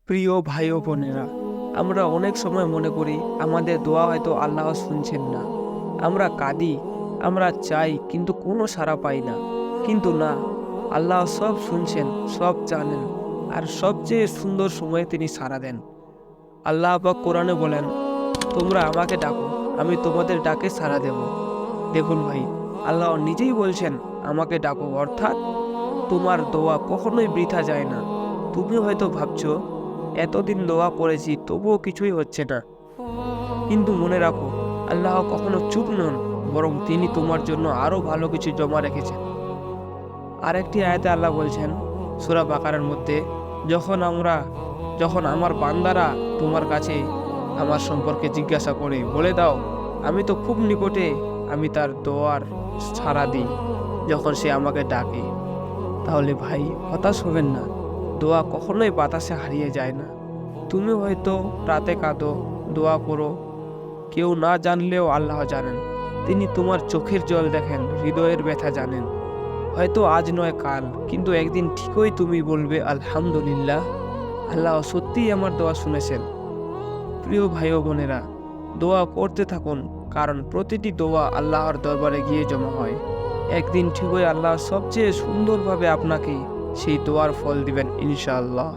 প্রিয় ভাই ও বোনেরা, আমরা অনেক সময় মনে করি আমাদের দোয়া হয়তো আল্লাহ শুনছেন না। আমরা কাঁদি, আমরা চাই, কিন্তু কোনো সাড়া পাই না। কিন্তু না, আল্লাহ সব শুনছেন, সব জানেন, আর সবচেয়ে সুন্দর সময়ে তিনি সাড়া দেন। আল্লাহ পাক কোরআনে বলেন, তোমরা আমাকে ডাকো, আমি তোমাদের ডাকে সাড়া দেব। দেখুন ভাই, আল্লাহ নিজেই বলছেন আমাকে ডাকো, অর্থাৎ তোমার দোয়া কখনোই বৃথা যায় না। তুমি হয়তো ভাবছো এতদিন দোয়া করেছি তবুও কিছুই হচ্ছে না, কিন্তু মনে রাখো, আল্লাহ কখনো চুপ নন, বরং তিনি তোমার জন্য আরো ভালো কিছু জমা রেখেছেন। আরেকটি আয়াতে আল্লাহ বলছেন সূরা বাকারার মধ্যে, যখন আমার বান্দারা তোমার কাছে আমার সম্পর্কে জিজ্ঞাসা করে, বলে দাও আমি তো খুব নিকটে, আমি তার দোয়ার সাড়া দিই যখন সে আমাকে ডাকে। তাহলে ভাই, হতাশ হবেন না, দোয়া কখনোই বাতাসে হারিয়ে যায় না। তুমি হয়তো রাতে কাঁদো, দোয়া করো, কেউ না জানলেও আল্লাহ জানেন। তিনি তোমার চোখের জল দেখেন, হৃদয়ের ব্যথা জানেন। হয়তো আজ নয় কাল, কিন্তু একদিন ঠিকই তুমি বলবে আলহামদুলিল্লাহ, আল্লাহ সত্যিই আমার দোয়া শুনেছেন। প্রিয় ভাই ও বোনেরা, দোয়া করতে থাকুন, কারণ প্রতিটি দোয়া আল্লাহর দরবারে গিয়ে জমা হয়। একদিন ঠিকই আল্লাহ সবচেয়ে সুন্দরভাবে আপনাকে সেই দোয়ার ফল দিবেন ইনশাআল্লাহ।